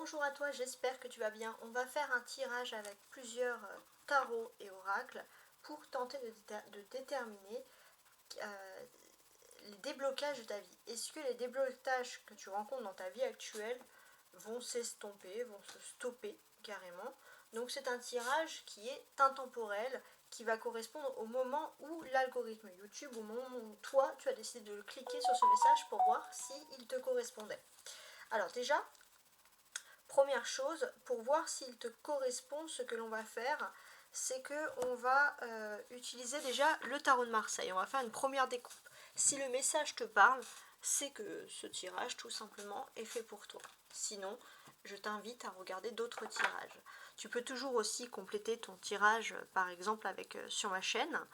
Bonjour à toi, j'espère que tu vas bien. On va faire un tirage avec plusieurs tarots et oracles pour tenter de déterminer les déblocages de ta vie. Est-ce que les déblocages que tu rencontres dans ta vie actuelle vont s'estomper, vont se stopper carrément? Donc c'est un tirage qui est intemporel, qui va correspondre au moment où l'algorithme YouTube, au moment où toi tu as décidé de cliquer sur ce message pour voir s'il te correspondait. Alors déjà, première chose, pour voir s'il te correspond, ce que l'on va faire, c'est qu'on va utiliser déjà le tarot de Marseille. On va faire une première découpe. Si le message te parle, c'est que ce tirage, tout simplement, est fait pour toi. Sinon, je t'invite à regarder d'autres tirages. Tu peux toujours aussi compléter ton tirage, par exemple, avec sur ma chaîne.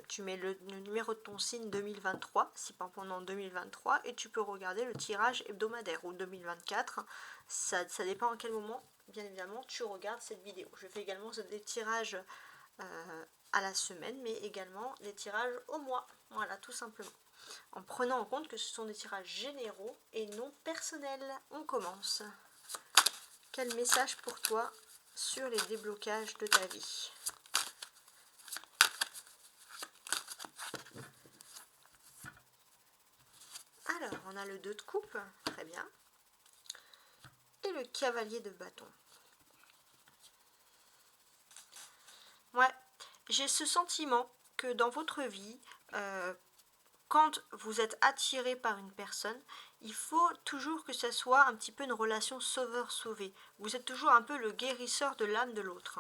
Tu mets le numéro de ton signe 2023, si pas pendant 2023, et tu peux regarder le tirage hebdomadaire ou 2024. Ça dépend à quel moment, bien évidemment, tu regardes cette vidéo. Je fais également des tirages à la semaine, mais également des tirages au mois. Voilà, tout simplement. En prenant en compte que ce sont des tirages généraux et non personnels. On commence. Quel message pour toi sur les déblocages de ta vie ? Alors, on a le 2 de coupe, très bien. Et le cavalier de bâton. Ouais, j'ai ce sentiment que dans votre vie, quand vous êtes attiré par une personne, il faut toujours que ça soit un petit peu une relation sauveur-sauvé. Vous êtes toujours un peu le guérisseur de l'âme de l'autre.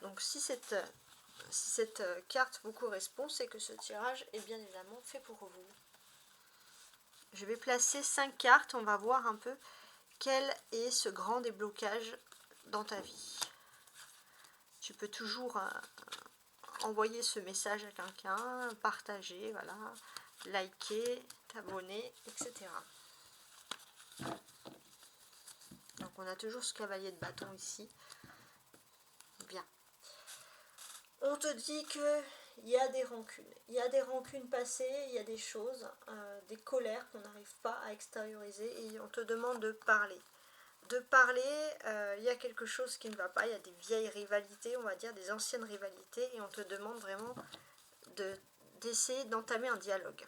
Donc si cette carte vous correspond, c'est que ce tirage est bien évidemment fait pour vous. Je vais placer 5 cartes, on va voir un peu quel est ce grand déblocage dans ta vie. Tu peux toujours envoyer ce message à quelqu'un, partager, voilà, liker, t'abonner, etc. Donc on a toujours ce cavalier de bâton ici. Bien. On te dit que il y a des rancunes passées, il y a des choses, des colères qu'on n'arrive pas à extérioriser et on te demande de parler. Il y a quelque chose qui ne va pas, il y a des vieilles rivalités, on va dire, des anciennes rivalités, et on te demande vraiment d'essayer d'entamer un dialogue.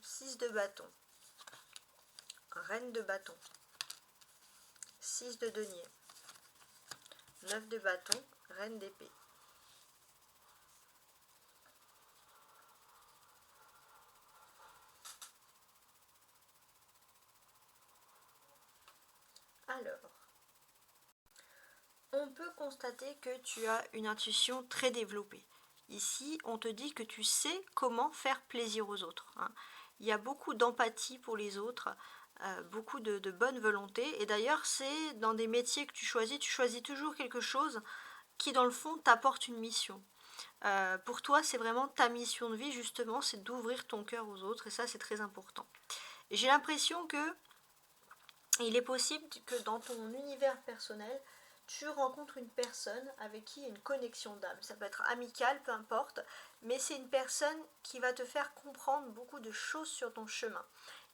Six de bâton, reine de bâton, 6 de denier, 9 de bâton, reine d'épée. Alors, on peut constater que tu as une intuition très développée. Ici, on te dit que tu sais comment faire plaisir aux autres. Il y a beaucoup d'empathie pour les autres, beaucoup de bonne volonté. Et d'ailleurs, c'est dans des métiers que tu choisis toujours quelque chose qui, dans le fond, t'apporte une mission. Pour toi, c'est vraiment ta mission de vie, justement, c'est d'ouvrir ton cœur aux autres. Et ça, c'est très important. Et j'ai l'impression que il est possible que dans ton univers personnel, tu rencontres une personne avec qui il y a une connexion d'âme. Ça peut être amical, peu importe, mais c'est une personne qui va te faire comprendre beaucoup de choses sur ton chemin.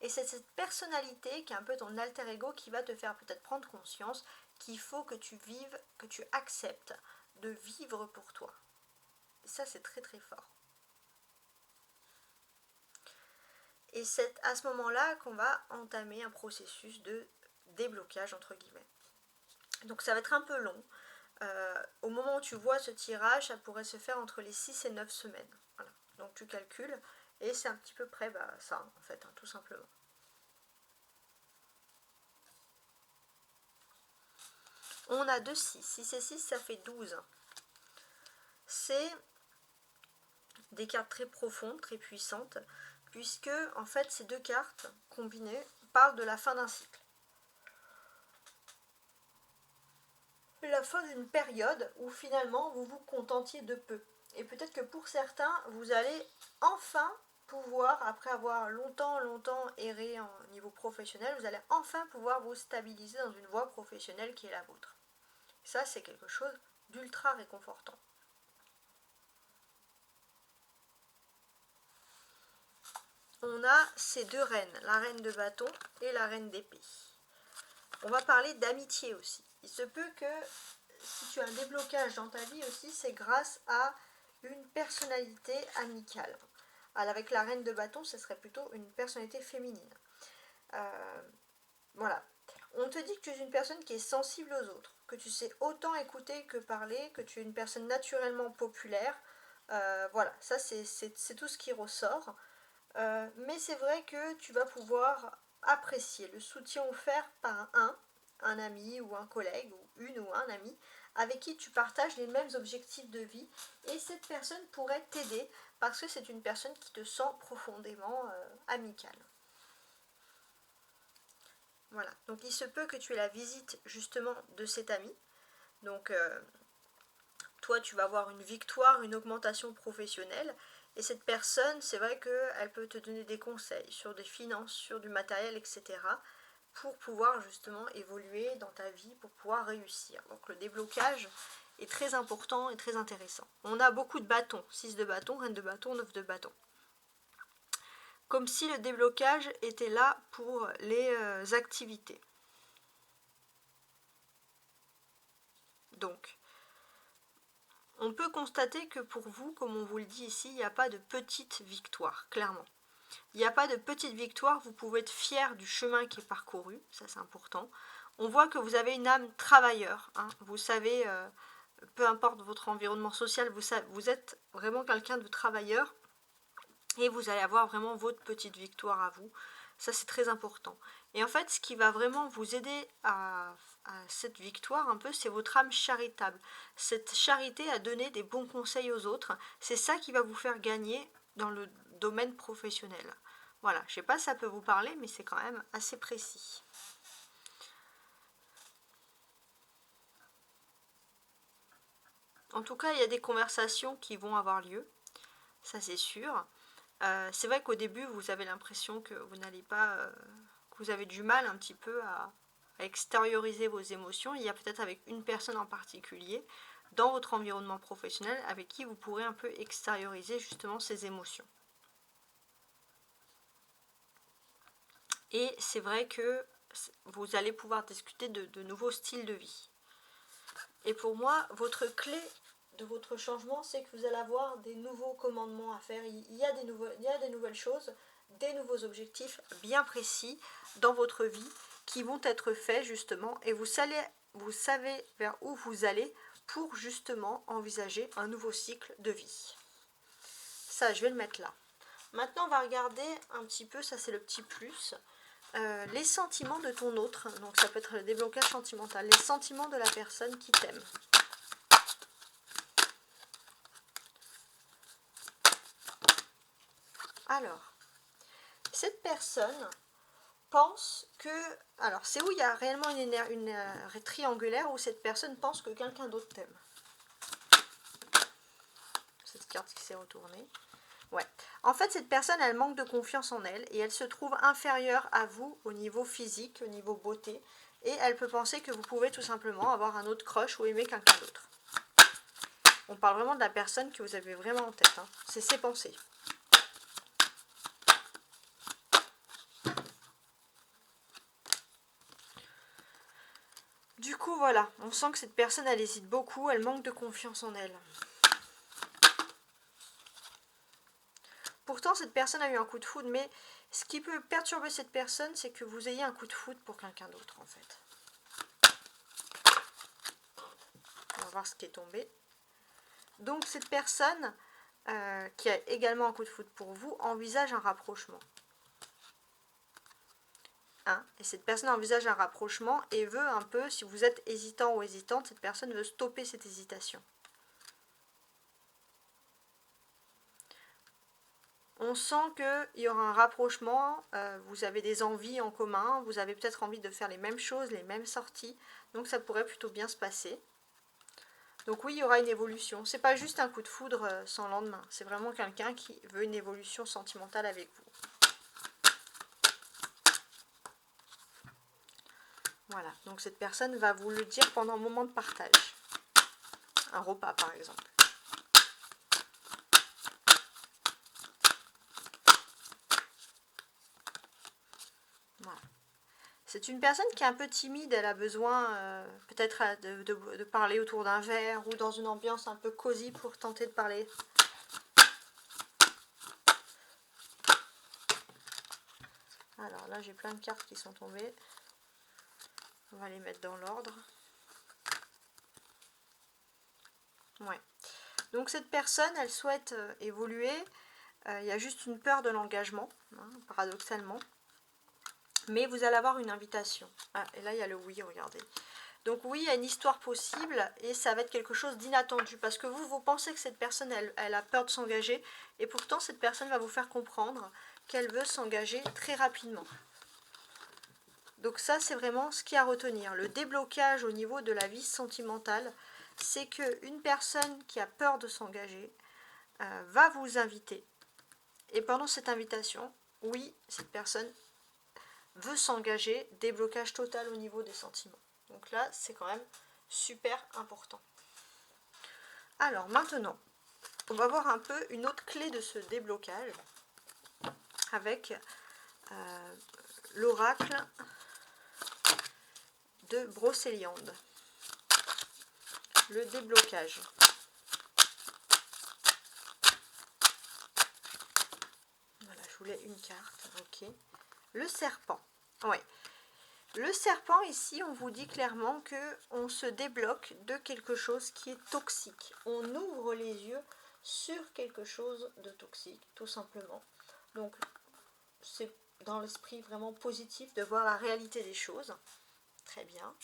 Et c'est cette personnalité qui est un peu ton alter ego qui va te faire peut-être prendre conscience qu'il faut que tu vives, que tu acceptes de vivre pour toi. Et ça, c'est très très fort. Et c'est à ce moment-là qu'on va entamer un processus de déblocage, entre guillemets. Donc ça va être un peu long. Au moment où tu vois ce tirage, ça pourrait se faire entre les 6 et 9 semaines. Voilà. Donc tu calcules, et c'est un petit peu près ça, en fait, tout simplement. On a 2 6. 6 et 6, ça fait 12. C'est des cartes très profondes, très puissantes, puisque, en fait, ces deux cartes combinées parlent de la fin d'un cycle. La fin d'une période où finalement vous vous contentiez de peu. Et peut-être que pour certains, vous allez enfin pouvoir, après avoir longtemps erré au niveau professionnel, vous allez enfin pouvoir vous stabiliser dans une voie professionnelle qui est la vôtre. Ça, c'est quelque chose d'ultra réconfortant. on a ces deux reines, la reine de bâton et la reine d'épée. On va parler d'amitié aussi. Il se peut que si tu as un déblocage dans ta vie aussi, c'est grâce à une personnalité amicale. Alors avec la reine de bâton, ce serait plutôt une personnalité féminine. Voilà. On te dit que tu es une personne qui est sensible aux autres, que tu sais autant écouter que parler, que tu es une personne naturellement populaire. Voilà, ça c'est tout ce qui ressort. Mais c'est vrai que tu vas pouvoir apprécier le soutien offert par un ami ou un collègue ou une ou un ami avec qui tu partages les mêmes objectifs de vie, et cette personne pourrait t'aider parce que c'est une personne qui te sent profondément amicale. Voilà, donc il se peut que tu aies la visite justement de cet ami. Donc toi tu vas avoir une victoire, une augmentation professionnelle, et cette personne, c'est vrai qu'elle peut te donner des conseils sur des finances, sur du matériel, etc. pour pouvoir justement évoluer dans ta vie, pour pouvoir réussir. Donc le déblocage est très important et très intéressant. On a beaucoup de bâtons, 6 de bâton, reine de bâton, 9 de bâton. Comme si le déblocage était là pour les activités. Donc, on peut constater que pour vous, comme on vous le dit ici, il n'y a pas de petite victoire, clairement. Il n'y a pas de petite victoire, vous pouvez être fier du chemin qui est parcouru, ça c'est important. On voit que vous avez une âme travailleur, hein. Vous savez, peu importe votre environnement social, vous êtes vraiment quelqu'un de travailleur, et vous allez avoir vraiment votre petite victoire à vous. Ça c'est très important. Et en fait, ce qui va vraiment vous aider à cette victoire un peu, c'est votre âme charitable. Cette charité à donner des bons conseils aux autres, c'est ça qui va vous faire gagner dans le domaine professionnel. Voilà, je ne sais pas si ça peut vous parler, mais c'est quand même assez précis. En tout cas, il y a des conversations qui vont avoir lieu, ça c'est sûr. C'est vrai qu'au début, vous avez l'impression que vous n'allez pas, que vous avez du mal un petit peu à extérioriser vos émotions. Il y a peut-être avec une personne en particulier dans votre environnement professionnel avec qui vous pourrez un peu extérioriser justement ces émotions. Et c'est vrai que vous allez pouvoir discuter de nouveaux styles de vie. Et pour moi, votre clé de votre changement, c'est que vous allez avoir des nouveaux commandements à faire. Il y a des nouvelles choses, des nouveaux objectifs bien précis dans votre vie qui vont être faits justement, et vous savez vers où vous allez pour justement envisager un nouveau cycle de vie. Ça, je vais le mettre là. Maintenant, on va regarder un petit peu, ça c'est le petit plus, les sentiments de ton autre. Donc ça peut être le déblocage sentimental, les sentiments de la personne qui t'aime. Alors, cette personne pense que... Alors, c'est où il y a réellement une triangulaire où cette personne pense que quelqu'un d'autre t'aime. Cette carte qui s'est retournée. Ouais. En fait, cette personne, elle manque de confiance en elle et elle se trouve inférieure à vous au niveau physique, au niveau beauté. Et elle peut penser que vous pouvez tout simplement avoir un autre crush ou aimer quelqu'un d'autre. On parle vraiment de la personne que vous avez vraiment en tête, hein. C'est ses pensées. Du coup, voilà, on sent que cette personne, elle hésite beaucoup, elle manque de confiance en elle. Pourtant, cette personne a eu un coup de foudre, mais ce qui peut perturber cette personne, c'est que vous ayez un coup de foudre pour quelqu'un d'autre, en fait. On va voir ce qui est tombé. Donc, cette personne, qui a également un coup de foudre pour vous, envisage un rapprochement. Hein, et cette personne envisage un rapprochement et veut un peu, si vous êtes hésitant ou hésitante, cette personne veut stopper cette hésitation. On sent qu'il y aura un rapprochement, vous avez des envies en commun, vous avez peut-être envie de faire les mêmes choses, les mêmes sorties, donc ça pourrait plutôt bien se passer. Donc oui, il y aura une évolution. C'est pas juste un coup de foudre sans lendemain, c'est vraiment quelqu'un qui veut une évolution sentimentale avec vous. Voilà, donc cette personne va vous le dire pendant un moment de partage. Un repas par exemple. Voilà. C'est une personne qui est un peu timide, elle a besoin peut-être de parler autour d'un verre ou dans une ambiance un peu cosy pour tenter de parler. Alors là, j'ai plein de cartes qui sont tombées. On va les mettre dans l'ordre. Ouais. Donc cette personne, elle souhaite évoluer. Il y a juste une peur de l'engagement, hein, paradoxalement. Mais vous allez avoir une invitation. Ah, et là, il y a le oui, regardez. Donc oui, il y a une histoire possible et ça va être quelque chose d'inattendu. Parce que vous pensez que cette personne, elle a peur de s'engager. Et pourtant, cette personne va vous faire comprendre qu'elle veut s'engager très rapidement. Donc ça, c'est vraiment ce qu'il y a à retenir. Le déblocage au niveau de la vie sentimentale, c'est qu'une personne qui a peur de s'engager va vous inviter. Et pendant cette invitation, oui, cette personne veut s'engager, déblocage total au niveau des sentiments. Donc là, c'est quand même super important. Alors maintenant, on va voir un peu une autre clé de ce déblocage avec l'oracle de Brocéliande. Le déblocage. Voilà, je voulais une carte, ok. Le serpent, oui. Le serpent, ici, on vous dit clairement qu'on se débloque de quelque chose qui est toxique. On ouvre les yeux sur quelque chose de toxique, tout simplement. Donc, c'est dans l'esprit vraiment positif de voir la réalité des choses. Très bien.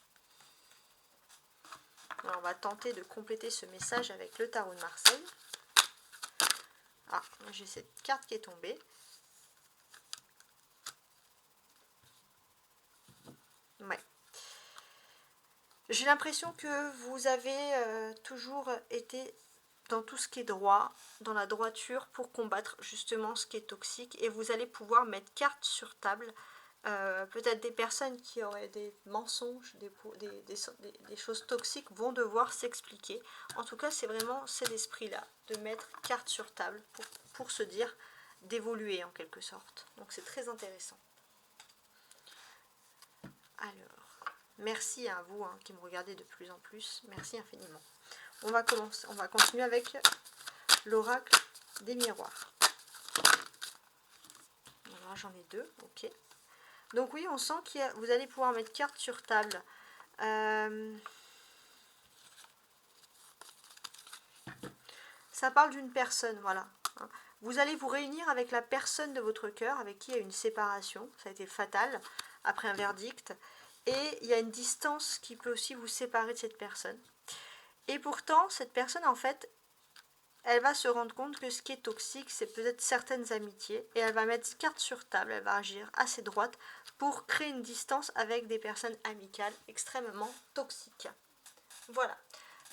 Alors, on va tenter de compléter ce message avec le tarot de Marseille. Ah, j'ai cette carte qui est tombée. Ouais. J'ai l'impression que vous avez toujours été dans tout ce qui est droit, dans la droiture pour combattre justement ce qui est toxique et vous allez pouvoir mettre carte sur table. Peut-être des personnes qui auraient des mensonges, des choses toxiques vont devoir s'expliquer. En tout cas, c'est vraiment cet esprit-là, de mettre carte sur table pour se dire d'évoluer en quelque sorte. Donc c'est très intéressant. Alors, merci à vous qui me regardez de plus en plus. Merci infiniment. On va continuer avec l'oracle des miroirs. Alors j'en ai deux, ok. Donc oui, on sent que vous allez pouvoir mettre carte sur table. Ça parle d'une personne, voilà. Vous allez vous réunir avec la personne de votre cœur, avec qui il y a une séparation. Ça a été fatal, après un verdict. Et il y a une distance qui peut aussi vous séparer de cette personne. Et pourtant, cette personne, en fait, elle va se rendre compte que ce qui est toxique, c'est peut-être certaines amitiés. Et elle va mettre carte sur table, elle va agir assez droite pour créer une distance avec des personnes amicales extrêmement toxiques. Voilà.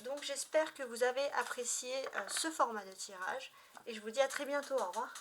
Donc j'espère que vous avez apprécié ce format de tirage. Et je vous dis à très bientôt. Au revoir.